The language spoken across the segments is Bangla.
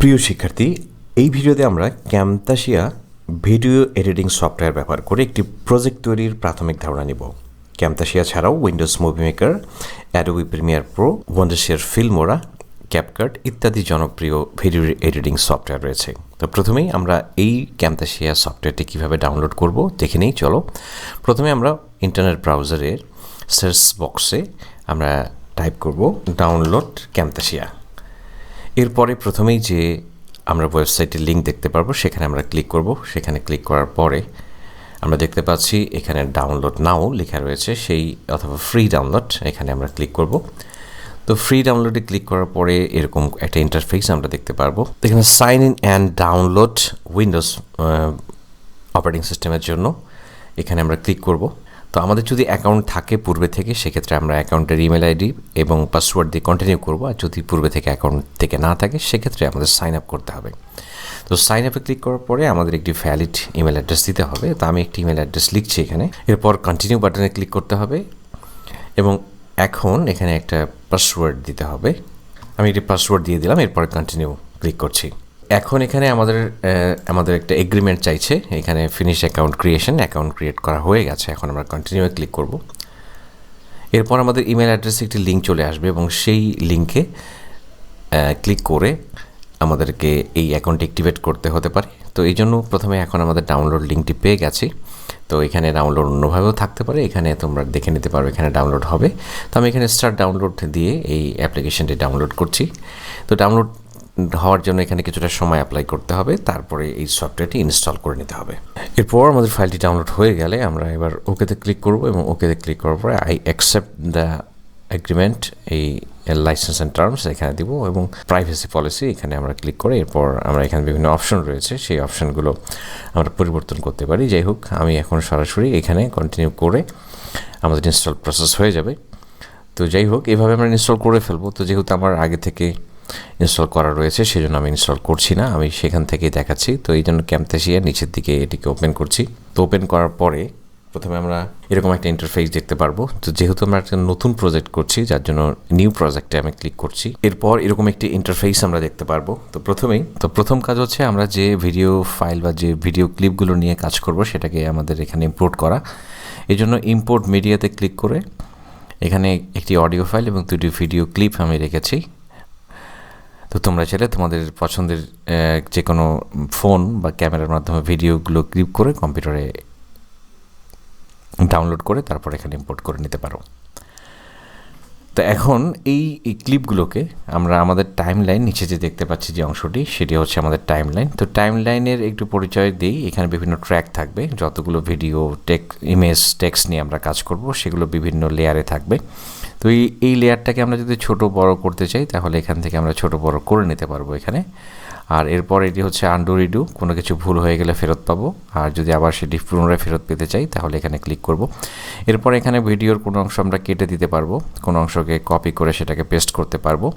প্রিয় শিক্ষার্থী, এই ভিডিওতে আমরা ক্যামতাসিয়া ভিডিও এডিটিং সফটওয়্যার ব্যবহার করে একটি প্রজেক্ট তৈরির প্রাথমিক ধারণা নিব। ক্যামতাসিয়া ছাড়াও Windows movie maker, Adobe Premiere Pro, Wondershare Filmora, CapCut ইত্যাদি জনপ্রিয় ভিডিও এডিটিং সফটওয়্যার রয়েছে। তো প্রথমেই আমরা এই ক্যামতাসিয়া সফটওয়্যারটি কীভাবে ডাউনলোড করব দেখে নিই। চলো, প্রথমে আমরা ইন্টারনেট ব্রাউজারের সার্চ বক্সে আমরা টাইপ করব ডাউনলোড ক্যামতাসিয়া। এরপরে প্রথমেই যে আমরা ওয়েবসাইটের লিঙ্ক দেখতে পারবো সেখানে আমরা ক্লিক করব। সেখানে ক্লিক করার পরে আমরা দেখতে পাচ্ছি এখানে ডাউনলোড নাও লেখা রয়েছে, সেই অথবা ফ্রি ডাউনলোড, এখানে আমরা ক্লিক করব। তো ফ্রি ডাউনলোডে ক্লিক করার পরে এরকম একটা ইন্টারফেস আমরা দেখতে পারবো। এখানে sign in and download Windows operating সিস্টেমের জন্য এখানে আমরা ক্লিক করব। তো আমাদের যদি অ্যাকাউন্ট থাকে পূর্বে থেকে, সেক্ষেত্রে আমরা অ্যাকাউন্টের ইমেল আইডি এবং পাসওয়ার্ড দিয়ে কন্টিনিউ করব। আর যদি পূর্বে থেকে অ্যাকাউন্ট থেকে না থাকে, সেক্ষেত্রে আমাদের সাইন আপ করতে হবে। তো সাইন আপে ক্লিক করার পরে আমাদের একটি ভ্যালিড ইমেল অ্যাড্রেস দিতে হবে। তো আমি একটি ইমেল অ্যাড্রেস লিখছি এখানে। এরপর কন্টিনিউ বাটনে ক্লিক করতে হবে এবং এখন এখানে একটা পাসওয়ার্ড দিতে হবে। আমি একটি পাসওয়ার্ড দিয়ে দিলাম, এরপর কন্টিনিউ ক্লিক করছি। এখন এখানে আমাদের একটা এগ্রিমেন্ট চাইছে। এখানে ফিনিশ অ্যাকাউন্ট ক্রিয়েট করা হয়ে গেছে। এখন আমরা কন্টিনিউ ক্লিক করব। এরপর আমাদের ইমেল অ্যাড্রেসে একটি লিঙ্ক চলে আসবে এবং সেই লিঙ্কে ক্লিক করে আমাদেরকে এই অ্যাকাউন্ট অ্যাক্টিভেট করতে হতে পারে। তো এই জন্য প্রথমে এখন আমাদের ডাউনলোড লিঙ্কটি পেয়ে গেছি। তো এখানে ডাউনলোড অন্যভাবেও থাকতে পারে, এখানে তোমরা দেখে নিতে পারো এখানে ডাউনলোড হবে। তো আমি এখানে স্টার্ট ডাউনলোড দিয়ে এই অ্যাপ্লিকেশনটি ডাউনলোড করছি। তো ডাউনলোড হওয়ার জন্য এখানে কিছুটা সময় অ্যাপ্লাই করতে হবে, তারপরে এই সফটওয়্যারটি ইনস্টল করে নিতে হবে। এরপর আমাদের ফাইলটি ডাউনলোড হয়ে গেলে আমরা এবার ওকেতে ক্লিক করব এবং ওকেতে ক্লিক করার পরে আই অ্যাকসেপ্ট দ্য এগ্রিমেন্ট, এই লাইসেন্স অ্যান্ড টার্মস এখানে দিব এবং প্রাইভেসি পলিসি এখানে আমরা ক্লিক করে এরপর আমরা এখানে বিভিন্ন অপশন রয়েছে, সেই অপশনগুলো আমরা পরিবর্তন করতে পারি। যাই হোক, আমি এখন সরাসরি এখানে কন্টিনিউ করে আমাদের ইনস্টল প্রসেস হয়ে যাবে। তো যাই হোক, এভাবে আমরা ইনস্টল করে ফেলবো। তো যেহেতু আমার আগে থেকে ইনস্টল করা রয়েছে, সেই জন্য আমি ইনস্টল করছি না, আমি সেখান থেকেই দেখাচ্ছি। তো এই জন্য ক্যামতাসিয়া নিচের দিকে এটিকে ওপেন করছি। তো ওপেন করার পরে প্রথমে আমরা এরকম একটা ইন্টারফেস দেখতে পারবো। তো যেহেতু আমরা একটা নতুন প্রজেক্ট করছি, যার জন্য নিউ প্রজেক্টে আমি ক্লিক করছি। এরপর এরকম একটি ইন্টারফেস আমরা দেখতে পারবো। তো প্রথম কাজ হচ্ছে আমরা যে ভিডিও ফাইল বা যে ভিডিও ক্লিপগুলো নিয়ে কাজ করব সেটাকে আমাদের এখানে ইম্পোর্ট করা। এই জন্য ইম্পোর্ট মিডিয়াতে ক্লিক করে এখানে একটি অডিও ফাইল এবং দুটি ভিডিও ক্লিপ আমি রেখেছি। তো তোমরা চাইলে তোমাদের পছন্দের যে কোনো ফোন বা ক্যামেরার মাধ্যমে ভিডিওগুলো ক্লিপ করে কম্পিউটারে ডাউনলোড করে তারপর এখানে ইম্পোর্ট করে নিতে পারো। তো এখন এই ক্লিপগুলোকে আমরা আমাদের টাইম লাইন, নিচে যে দেখতে পাচ্ছি যে অংশটি, সেটি হচ্ছে আমাদের টাইম লাইন। তো টাইম লাইনের একটু পরিচয় দিই। এখানে বিভিন্ন ট্র্যাক থাকবে, যতগুলো ভিডিও, ইমেজ, টেক্সট নিয়ে আমরা কাজ করব সেগুলো বিভিন্ন লেয়ারে থাকবে। তো এই লেয়ারটাকে আমরা যদি ছোট বড় করতে চাই, তাহলে এখান থেকে আমরা ছোট বড় করে নিতে পারবো এখানে। আর এরপর এটি হচ্ছে আন্ডু রিডু, কোনো কিছু ভুল হয়ে গেলে ফেরত পাবো। আর যদি আবার সেটি পুনরায় ফেরত পেতে চাই তাহলে এখানে ক্লিক করব। এরপর এখানে ভিডিওর কোনো অংশ আমরা কেটে দিতে পারবো, কোনো অংশকে কপি করে সেটাকে পেস্ট করতে পারবো।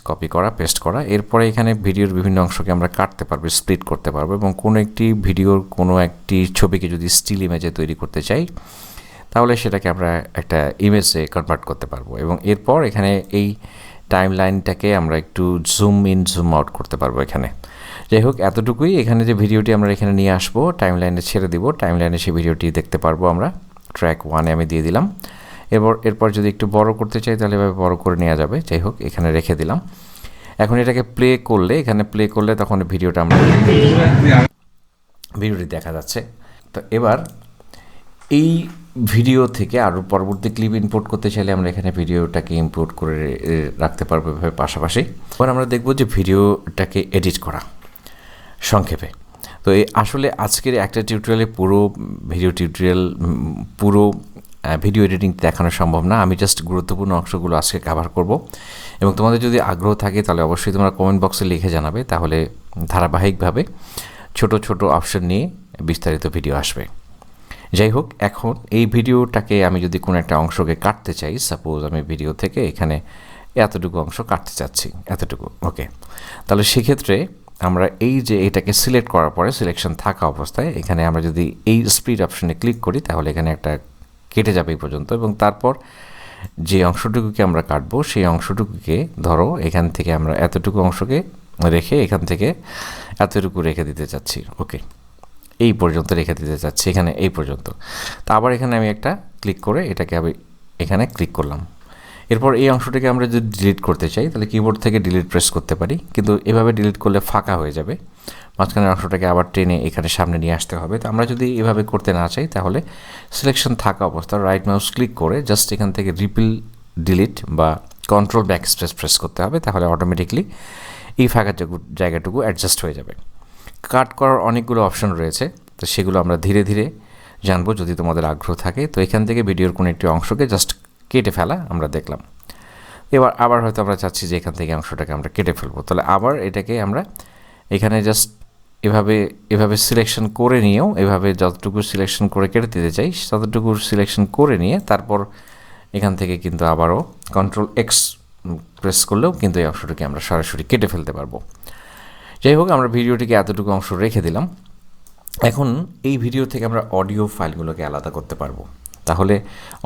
কপি করা, পেস্ট করা। এরপরে এখানে ভিডিওর বিভিন্ন অংশকে আমরা কাটতে পারবো, স্প্লিট করতে পারবো এবং কোনো একটি ভিডিওর কোনো একটি ছবিকে যদি স্টিল ইমেজে তৈরি করতে চাই, তাহলে সেটাকে আমরা একটা ইমেজে কনভার্ট করতে পারবো। এবং এরপর এখানে এই টাইম লাইনটাকে আমরা একটু জুম ইন জুম আউট করতে পারবো এখানে। যাই হোক, এতটুকুই। এখানে যে ভিডিওটি আমরা এখানে নিয়ে আসবো, টাইম লাইনে ছেড়ে দিব, টাইম লাইনে সেই ভিডিওটি দেখতে পারবো আমরা। ট্র্যাক 1 আমি দিয়ে দিলাম। এরপর যদি একটু বড় করতে চাই তাহলে এভাবে বড় করে নেওয়া যাবে। যাই হোক, এখানে রেখে দিলাম। এখন এটাকে প্লে করলে তখন ভিডিওটি দেখা যাচ্ছে। তো এবার এই ভিডিও থেকে আরও পরবর্তী ক্লিপ ইম্পোর্ট করতে চাইলে আমরা এখানে ভিডিওটাকে ইম্পোর্ট করে রাখতে পারবো এভাবে পাশাপাশি। এবার আমরা দেখব যে ভিডিওটাকে এডিট করা সংক্ষেপে। তো আসলে আজকের একটা টিউটোরিয়ালে পুরো ভিডিও এডিটিং দেখানো সম্ভব না। আমি জাস্ট গুরুত্বপূর্ণ অংশগুলো আজকে কভার করব এবং তোমাদের যদি আগ্রহ থাকে তাহলে অবশ্যই তোমরা কমেন্ট বক্সে লিখে জানাবে, তাহলে ধারাবাহিকভাবে ছোট ছোট অপশন নিয়ে বিস্তারিত ভিডিও আসবে। যাই হোক, এখন এই ভিডিওটাকে আমি যদি কোনো একটা অংশকে কাটতে চাই, সাপোজ আমি ভিডিও থেকে এখানে এতটুকু অংশ কাটতে চাচ্ছি, এতটুকু, ওকে। তাহলে সেক্ষেত্রে আমরা এই যে এটাকে সিলেক্ট করার পরে সিলেকশন থাকা অবস্থায় এখানে আমরা যদি এই স্প্লিট অপশনে ক্লিক করি, তাহলে এখানে একটা কেটে যাবে এই পর্যন্ত এবং তারপর যে অংশটুকুকে আমরা কাটবো সেই অংশটুকুকে ধরো এখান থেকে আমরা এতটুকু অংশকে রেখে এখান থেকে এতটুকু রেখে দিতে চাচ্ছি। ওকে, এই পর্যন্ত রেখে দিতে চাচ্ছি, এখানে এই পর্যন্ত। তো আবার এখানে আমি একটা ক্লিক করে এটাকে আমি এখানে ক্লিক করলাম। এরপর এই অংশটাকে আমরা যদি ডিলিট করতে চাই তাহলে কিবোর্ড থেকে ডিলিট প্রেস করতে পারি, কিন্তু এভাবে ডিলিট করলে ফাঁকা হয়ে যাবে, মাঝখানের অংশটাকে আবার টেনে এখানে সামনে নিয়ে আসতে হবে। তো আমরা যদি এভাবে করতে না চাই তাহলে সিলেকশন থাকা অবস্থা রাইট মাউস ক্লিক করে জাস্ট এখান থেকে রিপিল ডিলিট বা কন্ট্রোল ব্যাক স্পেস প্রেস করতে হবে, তাহলে অটোমেটিকলি এই ফাঁকা জায়গাটুকু অ্যাডজাস্ট হয়ে যাবে। কাট করার অনেকগুলো অপশন রয়েছে, তো সেগুলো আমরা ধীরে ধীরে জানবো যদি তোমাদের আগ্রহ থাকে। তো এখান থেকে ভিডিওর কোনো একটি অংশকে জাস্ট কেটে ফেলা আমরা দেখলাম। এবার আবার হয়তো আমরা চাচ্ছি যে এখান থেকে অংশটাকে আমরা কেটে ফেলবো, তাহলে আবার এটাকে আমরা এখানে জাস্ট এভাবে সিলেকশন করে নিয়েও এভাবে যতটুকু সিলেকশন করে কেটে দিতে চাই ততটুকু সিলেকশন করে নিয়ে তারপর এখান থেকে কিন্তু আবারও কন্ট্রোল এক্স প্রেস করলেও কিন্তু এই অংশটাকে আমরা সরাসরি কেটে ফেলতে পারবো। যাই হোক, আমরা ভিডিওটিকে এতটুকু অংশ রেখে দিলাম। এখন এই ভিডিও থেকে আমরা অডিও ফাইলগুলোকে আলাদা করতে পারবো। তাহলে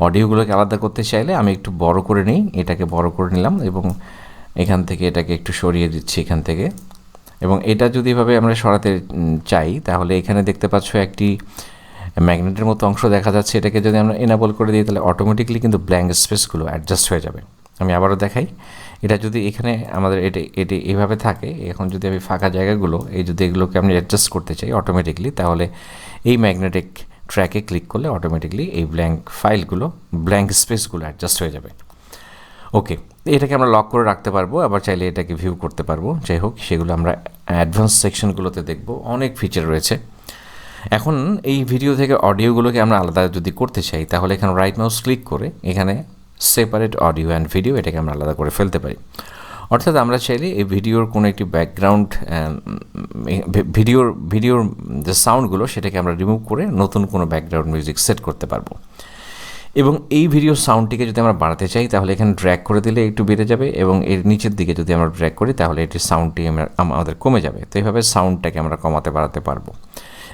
অডিওগুলোকে আলাদা করতে চাইলে আমি একটু বড় করে নিই, এটাকে বড় করে নিলাম এবং এখান থেকে এটাকে একটু সরিয়ে দিচ্ছি এখান থেকে। এবং এটা যদি এভাবে আমরা সরাতে চাই তাহলে এখানে দেখতে পাচ্ছ একটি ম্যাগনেটের মতো অংশ দেখা যাচ্ছে, এটাকে যদি আমরা এনাবল করে দিই তাহলে অটোমেটিকলি কিন্তু ব্ল্যাঙ্ক স্পেসগুলো অ্যাডজাস্ট হয়ে যাবে। আমি আবারও দেখাই, এটা যদি এখানে আমাদের এটি এভাবে থাকে, এখন যদি আমি ফাঁকা জায়গাগুলো যদি এগুলোকে আমি অ্যাডজাস্ট করতে চাই অটোমেটিকলি, তাহলে এই ম্যাগনেটিক ট্র্যাকে ক্লিক করলে অটোমেটিকলি এই ব্ল্যাঙ্ক স্পেসগুলো অ্যাডজাস্ট হয়ে যাবে। ওকে, এটাকে আমরা লক করে রাখতে পারবো, আবার চাইলে এটাকে ভিউ করতে পারবো। যাই হোক, সেগুলো আমরা অ্যাডভান্স সেকশনগুলোতে দেখব, অনেক ফিচার রয়েছে। এখন এই ভিডিও থেকে অডিওগুলোকে আমরা আলাদা যদি করতে চাই তাহলে এখানে রাইট মাউস ক্লিক করে এখানে সেপারেট অডিও অ্যান্ড ভিডিও এটাকে আমরা আলাদা করে ফেলতে পারি। অর্থাৎ আমরা চাইলে এই ভিডিওর কোনো একটি ব্যাকগ্রাউন্ড ভিডিওর যে সাউন্ডগুলো সেটাকে আমরা রিমুভ করে নতুন কোনো ব্যাকগ্রাউন্ড মিউজিক সেট করতে পারবো। এবং এই ভিডিও সাউন্ডটিকে যদি আমরা বাড়াতে চাই তাহলে এখানে ড্র্যাগ করে দিলে একটু বেড়ে যাবে, এবং এর নিচের দিকে যদি আমরা ড্র্যাগ করি তাহলে এটির সাউন্ডটি আমাদের কমে যাবে। তো এইভাবে সাউন্ডটাকে আমরা কমাতে বাড়াতে পারবো।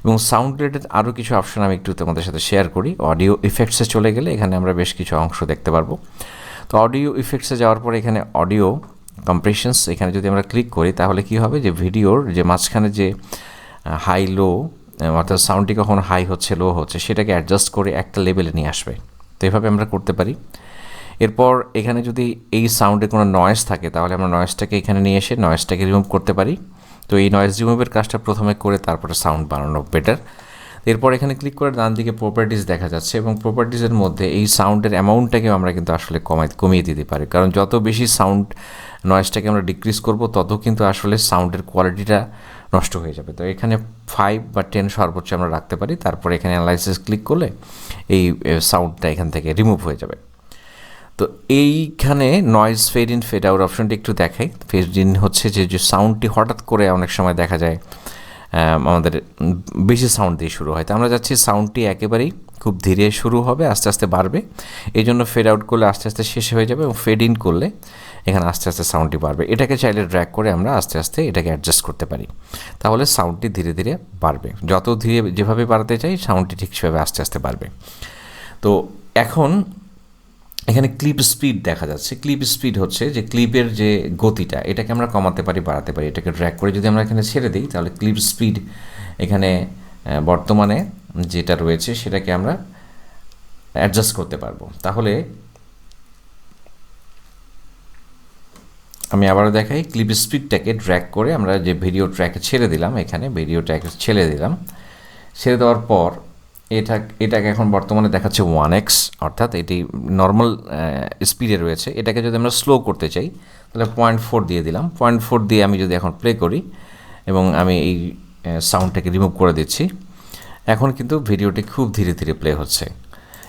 এবং সাউন্ড রিলেটেড আরও কিছু অপশন আমি একটু তোমাদের সাথে শেয়ার করি। অডিও ইফেক্টসে চলে গেলে এখানে আমরা বেশ কিছু অংশ দেখতে পারবো। তো অডিও ইফেক্টসে যাওয়ার পর এখানে অডিও কম্প্রেশনস এখানে যদি আমরা ক্লিক করি তাহলে কি হবে যে ভিডিওর যে মাঝখানে যে হাই লো অর্থাৎ সাউন্ডটি কখন হাই হচ্ছে লো হচ্ছে সেটাকে অ্যাডজাস্ট করে একটা লেভেলে নিয়ে আসবে। তো এভাবে আমরা করতে পারি। এরপর এখানে যদি এই সাউন্ডে কোনো নয়েজ থাকে তাহলে আমরা নয়েজটাকে এখানে নিয়ে এসে নয়েজটাকে রিমুভ করতে পারি। তো এই নয়েজ রিমুভের কাজটা প্রথমে করে তারপরে সাউন্ড বানানো বেটার। এরপর এখানে ক্লিক করে ডান দিকে প্রপার্টিজ দেখা যাচ্ছে, এবং প্রপার্টিজের মধ্যে এই সাউন্ডের অ্যামাউন্টটাকেও আমরা কিন্তু আসলে কমিয়ে দিতে পারি, কারণ যত বেশি সাউন্ড নয়েজটাকে আমরা ডিক্রিজ করব তত কিন্তু আসলে সাউন্ডের কোয়ালিটিটা নষ্ট হয়ে যাবে। তো এখানে 5 বা 10 সর্বোচ্চ আমরা রাখতে পারি। তারপর এখানে অ্যানালাইসিস ক্লিক করলে এই সাউন্ডটা এখান থেকে রিমুভ হয়ে যাবে। তো এইখানে noise fade in fade out অপশনটি একটু দেখাই। ফেড ইন হচ্ছে যে সাউন্ডটি হঠাৎ করে অনেক সময় দেখা যায় আমাদের বেশি সাউন্ড দিয়ে শুরু হয়, তো আমরা যাচ্ছি সাউন্ডটি একেবারেই খুব ধীরে শুরু হবে, আস্তে আস্তে বাড়বে। এই জন্য ফেড আউট করলে আস্তে আস্তে শেষ হয়ে যাবে, এবং ফেড ইন করলে এখানে আস্তে আস্তে সাউন্ডটি বাড়বে। এটাকে চাইলে ড্র্যাগ করে আমরা আস্তে আস্তে এটাকে অ্যাডজাস্ট করতে পারি, তাহলে সাউন্ডটি ধীরে ধীরে বাড়বে। যত ধীরে যেভাবে বাড়াতে চাই সাউন্ডটি ঠিক সেভাবে আস্তে আস্তে বাড়বে। তো এখন এখানে ক্লিপ স্পিড দেখা যাচ্ছে। ক্লিপ স্পিড হচ্ছে যে ক্লিপের যে গতিটা এটাকে আমরা কমাতে পারি বাড়াতে পারি। এটাকে ড্র্যাগ করে যদি আমরা এখানে ছেড়ে দিই তাহলে ক্লিপ স্পিড এখানে বর্তমানে যেটা রয়েছে সেটাকে আমরা অ্যাডজাস্ট করতে পারবো। তাহলে আমি আবারও দেখাই, ক্লিপ স্পিডটাকে ড্র্যাগ করে আমরা যে ভিডিও ট্র্যাকে ছেড়ে দিলাম, এখানে ভিডিও ট্র্যাকে ছেড়ে দিলাম, ছেড়ে দেওয়ার পর এটাকে এখন বর্তমানে দেখাচ্ছে 1x, অর্থাৎ এটি নর্মাল স্পিডে রয়েছে। এটাকে যদি আমরা স্লো করতে চাই তাহলে 0.4 দিয়ে দিলাম। 0.4 দিয়ে আমি যদি এখন প্লে করি এবং আমি এই সাউন্ডটাকে রিমুভ করে দিচ্ছি, এখন কিন্তু ভিডিওটি খুব ধীরে ধীরে প্লে হচ্ছে।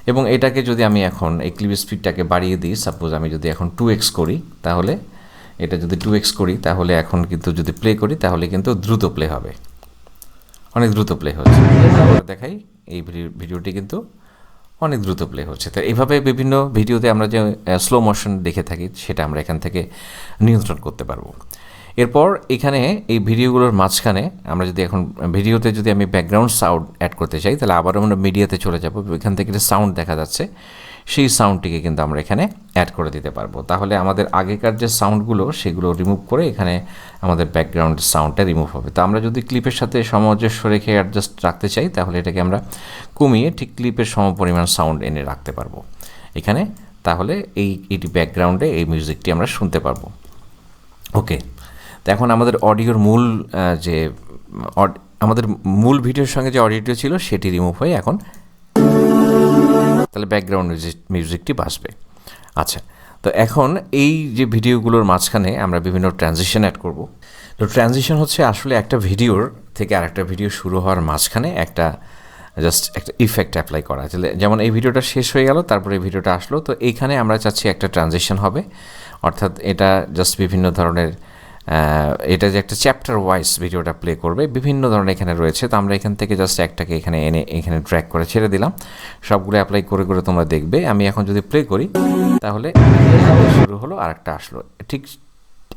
এবং এটাকে যদি আমি এখন এই ক্লিপ স্পিডটাকে বাড়িয়ে দিই, সাপোজ আমি যদি এখন 2x করি, তাহলে এটা যদি 2x করি তাহলে এখন কিন্তু যদি প্লে করি তাহলে কিন্তু দ্রুত প্লে হবে, অনেক দ্রুত প্লে হচ্ছে। দেখাই এই ভিডিওটি কিন্তু অনেক দ্রুত প্লে হচ্ছে। তো এইভাবে বিভিন্ন ভিডিওতে আমরা যে স্লো মোশন দেখে থাকি সেটা আমরা এখান থেকে নিয়ন্ত্রণ করতে পারবো। এরপর এখানে এই ভিডিওগুলোর মাঝখানে আমরা যদি এখন ভিডিওতে যদি আমি ব্যাকগ্রাউন্ড সাউন্ড অ্যাড করতে চাই তাহলে আবার আমরা মিডিয়াতে চলে যাব। এখান থেকে একটা সাউন্ড দেখা যাচ্ছে, সেই সাউন্ডটিকে কিন্তু আমরা এখানে অ্যাড করে দিতে পারবো। তাহলে আমাদের আগেকার যে সাউন্ডগুলো সেগুলো রিমুভ করে এখানে আমাদের ব্যাকগ্রাউন্ডের সাউন্ডটা রিমুভ হবে। তো আমরা যদি ক্লিপের সাথে সামঞ্জস্য রেখে অ্যাডজাস্ট রাখতে চাই তাহলে এটাকে আমরা কমিয়ে ঠিক ক্লিপের সমপরিমাণ সাউন্ড এনে রাখতে পারবো এখানে। তাহলে এইটি ব্যাকগ্রাউন্ডে এই মিউজিকটি আমরা শুনতে পারবো। ওকে, তো এখন আমাদের অডিওর মূল যে আমাদের মূল ভিডিওর সঙ্গে যে অডিওটি ছিল সেটি রিমুভ হয়ে এখন তাহলে ব্যাকগ্রাউন্ড মিউজিকটি বাজবে। আচ্ছা, তো এখন এই যে ভিডিওগুলোর মাঝখানে আমরা বিভিন্ন ট্রানজিশন অ্যাড করব। তো ট্রানজিশন হচ্ছে আসলে একটা ভিডিওর থেকে আরেকটা ভিডিও শুরু হওয়ার মাঝখানে একটা জাস্ট একটা ইফেক্ট অ্যাপ্লাই করা। যেমন এই ভিডিওটা শেষ হয়ে গেল, তারপরে এই ভিডিওটা আসলো, তো এইখানে আমরা চাচ্ছি একটা ট্রানজিশন হবে, অর্থাৎ এটা জাস্ট বিভিন্ন ধরনের এটা যে একটা চ্যাপ্টার ওয়াইজ ভিডিওটা প্লে করবে, বিভিন্ন ধরনের এখানে রয়েছে। তো আমরা এখান থেকে জাস্ট একটাকে এখানে এনে এখানে ড্র্যাগ করে ছেড়ে দিলাম। সবগুলো অ্যাপ্লাই করে করে তোমরা দেখবে। আমি এখন যদি প্লে করি তাহলে শুরু হলো আরেকটা আসলো। ঠিক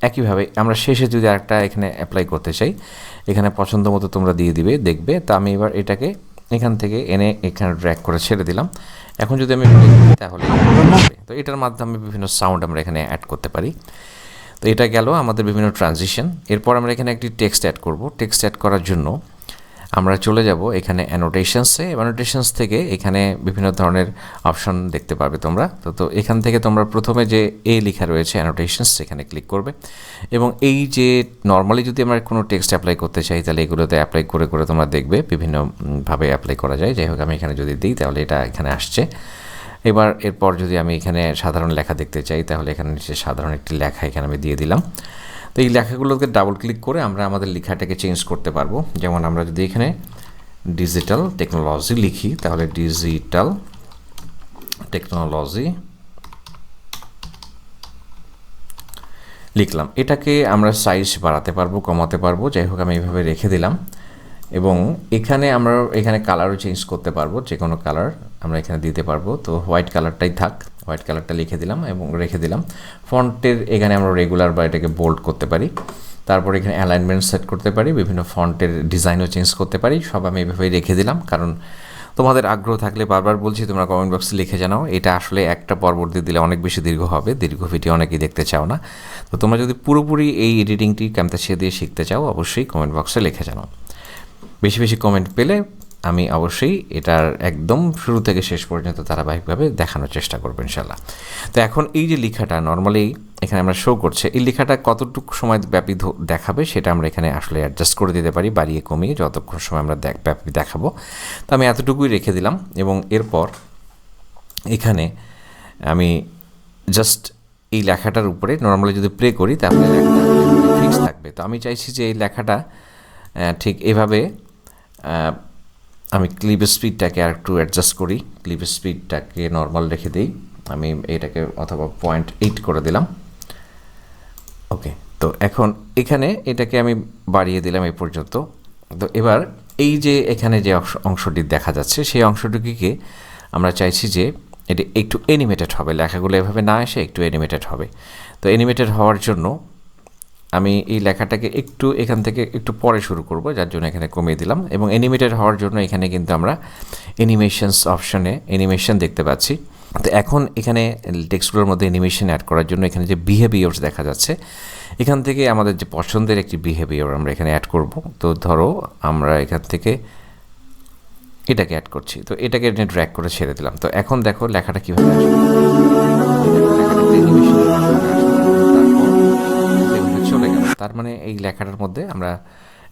একইভাবে আমরা শেষে যদি আরেকটা এখানে অ্যাপ্লাই করতে চাই, এখানে পছন্দ মতো তোমরা দিয়ে দিবে, দেখবে। তো আমি এবার এটাকে এখান থেকে এনে এখানে ড্র্যাগ করে ছেড়ে দিলাম। এখন যদি আমি প্লে করি তাহলে তো এটার মাধ্যমে বিভিন্ন সাউন্ড আমরা এখানে অ্যাড করতে পারি। তো এটা গেল আমাদের বিভিন্ন ট্রানজিশন। এরপর আমরা এখানে একটি টেক্সট অ্যাড করব। টেক্সট অ্যাড করার জন্য আমরা চলে যাব এখানে অ্যানোটেশনসে। অ্যানোটেশনস থেকে এখানে বিভিন্ন ধরনের অপশন দেখতে পাবে তোমরা। তো এখান থেকে তোমরা প্রথমে যে লেখা রয়েছে অ্যানোটেশনস, এখানে ক্লিক করবে এবং এই যে নর্মালি যদি আমরা কোনো টেক্সট অ্যাপ্লাই করতে চাই তাহলে এগুলোতে অ্যাপ্লাই করে করে তোমরা দেখবে বিভিন্নভাবে অ্যাপ্লাই করা যায়। যাই হোক, আমি এখানে যদি দিই তাহলে এটা এখানে আসছে। এরপর যদি আমি এখানে সাধারণ লেখা দেখতে চাই তাহলে এখানে নিচে সাধারণ একটি লেখা এখানে আমি দিয়ে দিলাম। তো এই লেখাগুলোকে ডাবল ক্লিক করে আমরা আমাদের লেখাটাকে চেঞ্জ করতে পারবো। যেমন আমরা যদি এখানে ডিজিটাল টেকনোলজি লিখি তাহলে ডিজিটাল টেকনোলজি লিখলাম। এটাকে আমরা সাইজ বাড়াতে পারবো, কমাতে পারবো। যাই হোক, আমি এইভাবে রেখে দিলাম এবং এখানে কালারও চেঞ্জ করতে পারবো, যে কোনো কালার আমরা এখানে দিতে পারবো। তো হোয়াইট কালারটাই থাক, হোয়াইট কালারটা লিখে দিলাম এবং রেখে দিলাম। ফন্টের এখানে আমরা রেগুলার বা এটাকে বোল্ড করতে পারি। তারপর এখানে অ্যালাইনমেন্ট সেট করতে পারি, বিভিন্ন ফন্টের ডিজাইনও চেঞ্জ করতে পারি। সব আমি এইভাবে রেখে দিলাম, কারণ তোমাদের আগ্রহ থাকলে বারবার বলছি তোমরা কমেন্ট বক্সে লিখে জানাও। এটা আসলে একটা পরবর্তী দিলে অনেক বেশি দীর্ঘ হবে, দীর্ঘ ভিডিও অনেকেই দেখতে চাও না। তো তোমরা যদি পুরোপুরি এই এডিটিংটি ক্যামতাসিয়া দিয়ে শিখতে চাও অবশ্যই কমেন্ট বক্সে লিখে জানাও। বেশি বেশি কমেন্ট পেলে আমি অবশ্যই এটার একদম শুরু থেকে শেষ পর্যন্ত ধারাবাহিকভাবে দেখানোর চেষ্টা করবো ইনশাল্লাহ। তো এখন এই যে লেখাটা নর্মালি এখানে আমরা শো করছে, এই লেখাটা কতটুকু সময় ব্যাপী দেখাবে সেটা আমরা এখানে আসলে অ্যাডজাস্ট করে দিতে পারি, বাড়িয়ে কমিয়ে যতক্ষণ সময় আমরা ব্যাপী দেখাবো। তো আমি এতটুকুই রেখে দিলাম এবং এরপর এখানে আমি জাস্ট এই লেখাটার উপরে নর্মালি যদি প্লে করি তাহলে লেখাটা ফিক্স থাকবে। তো আমি চাইছি যে এই লেখাটা ঠিক এভাবে আমি ক্লিপ স্পিডটাকে আর একটু অ্যাডজাস্ট করি। ক্লিপ স্পিডটাকে নর্মাল রেখে দিই, আমি এটাকে অথবা 0.8 করে দিলাম। ওকে, তো এখন এখানে এটাকে আমি বাড়িয়ে দিলাম এই পর্যন্ত। তো এবার এই যে এখানে যে অংশটি দেখা যাচ্ছে সেই অংশটুকুকে আমরা চাইছি যে এটা একটু অ্যানিমেটেড হবে, লেখাগুলো এভাবে না এসে একটু অ্যানিমেটেড হবে। তো অ্যানিমেটেড হওয়ার জন্য আমি এই লেখাটাকে একটু এখান থেকে একটু পরে শুরু করব, যার জন্য এখানে কমিয়ে দিলাম। এবং অ্যানিমেটেড হওয়ার জন্য এখানে কিন্তু আমরা অ্যানিমেশনস অপশনে অ্যানিমেশন দেখতে পাচ্ছি। তো এখন এখানে টেক্সটগুলোর মধ্যে অ্যানিমেশন অ্যাড করার জন্য এখানে যে বিহেভিয়ার্স দেখা যাচ্ছে, এখান থেকে আমাদের যে পছন্দের একটি বিহেভিয়ার আমরা এখানে অ্যাড করব। তো ধরো আমরা এখান থেকে এটাকে অ্যাড করছি, তো এটাকে ড্র্যাগ করে ছেড়ে দিলাম। তো এখন দেখো লেখাটা কীভাবে আসবে, চলে গেল। তার মানে এই লেখাটার মধ্যে আমরা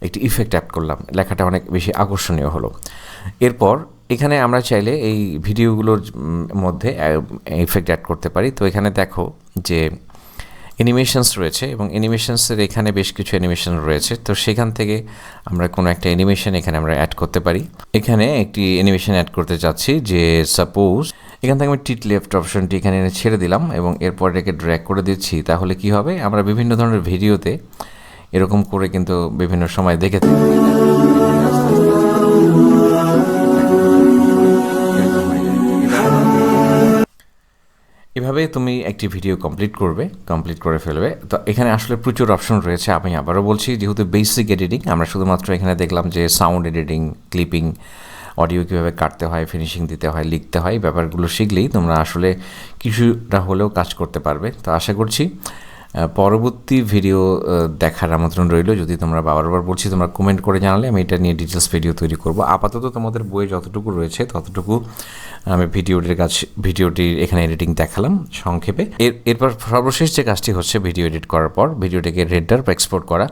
একটি ইফেক্ট অ্যাড করলাম, লেখাটা অনেক বেশি আকর্ষণীয় হলো। এরপর এখানে আমরা চাইলে এই ভিডিওগুলোর মধ্যে ইফেক্ট অ্যাড করতে পারি। তো এখানে দেখো যে অ্যানিমেশনস রয়েছে এবং অ্যানিমেশনসের এখানে বেশ কিছু অ্যানিমেশন রয়েছে। তো সেখান থেকে আমরা কোনো একটা অ্যানিমেশন এখানে আমরা অ্যাড করতে পারি। এখানে একটি অ্যানিমেশন অ্যাড করতে চাচ্ছি যে সাপোজ এখান থেকে আমি টিট লেফট অপশনটি এখানে ছেড়ে দিলাম এবং এরপর এটাকে ড্র্যাগ করে দিচ্ছি। তাহলে কি হবে, আমরা বিভিন্ন ধরনের ভিডিওতে এরকম করে কিন্তু বিভিন্ন সময় দেখে থাকি। এভাবে তুমি একটি ভিডিও কমপ্লিট করে ফেলবে। তো এখানে আসলে প্রচুর অপশন রয়েছে। আমি আবারও বলছি, যেহেতু বেসিক এডিটিং, আমরা শুধুমাত্র এখানে দেখলাম যে সাউন্ড এডিটিং, ক্লিপিং, অডিও কীভাবে কাটতে হয়, ফিনিশিং দিতে হয়, লিখতে হয়, ব্যাপারগুলো শিখলেই তোমরা আসলে কিছুটা হলেও কাজ করতে পারবে। তো আশা করছি পরবর্তী ভিডিও দেখার আমন্ত্রণ রইল। যদি তোমরা বারবার বলছি, তোমরা কমেন্ট করে জানালে আমি এটা নিয়ে ডিটেলস ভিডিও তৈরি করব। আপাতত তোমাদের বইয়ে যতটুকু রয়েছে ততটুকু আমি ভিডিওটির এখানে এডিটিং দেখালাম সংক্ষেপে। এরপর সর্বশেষ যে কাজটি হচ্ছে ভিডিও এডিট করার পর ভিডিওটিকে রেন্ডার বা এক্সপোর্ট করা।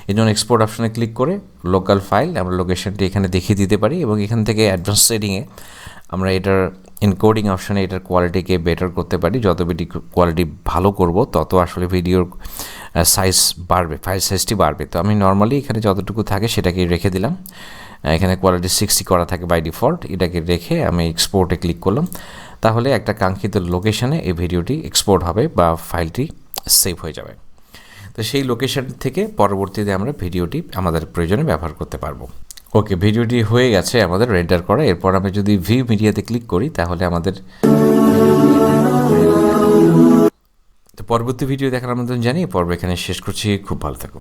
এই জন্য এক্সপোর্ট অপশনে ক্লিক করে লোকাল ফাইল আমরা লোকেশনটি এখানে দেখিয়ে দিতে পারি, এবং এখান থেকে অ্যাডভান্স সেটিংয়ে আমরা এটার এনকোডিং অপশানে এটার কোয়ালিটিকে বেটার করতে পারি। যত কোয়ালিটি ভালো করব তত আসলে ভিডিওর সাইজ বাড়বে, ফাইল সাইজটি বাড়বে। তো আমি নর্মালি এখানে যতটুকু থাকে সেটাকে রেখে দিলাম। এখানে কোয়ালিটি 60 করা থাকে বাই ডিফল্ট, এটাকে রেখে আমি এক্সপোর্টে ক্লিক করলাম। তাহলে একটা কাঙ্ক্ষিত লোকেশানে এই ভিডিওটি এক্সপোর্ট হবে বা ফাইলটি সেভ হয়ে যাবে। তো সেই লোকেশন থেকে পরবর্তীতে আমরা ভিডিওটি আমাদের প্রয়োজনে ব্যবহার করতে পারবো। ওকে, ভিডিওটি হয়ে গেছে আমাদের রেন্ডার করা। এরপর আমি যদি ভিউ মিডিয়াতে ক্লিক করি তাহলে আমাদের তো পরবর্তী ভিডিও দেখার আমন্ত্রণ জানিয়ে পর্ব এখানে শেষ করছি। খুব ভালো থাকুন।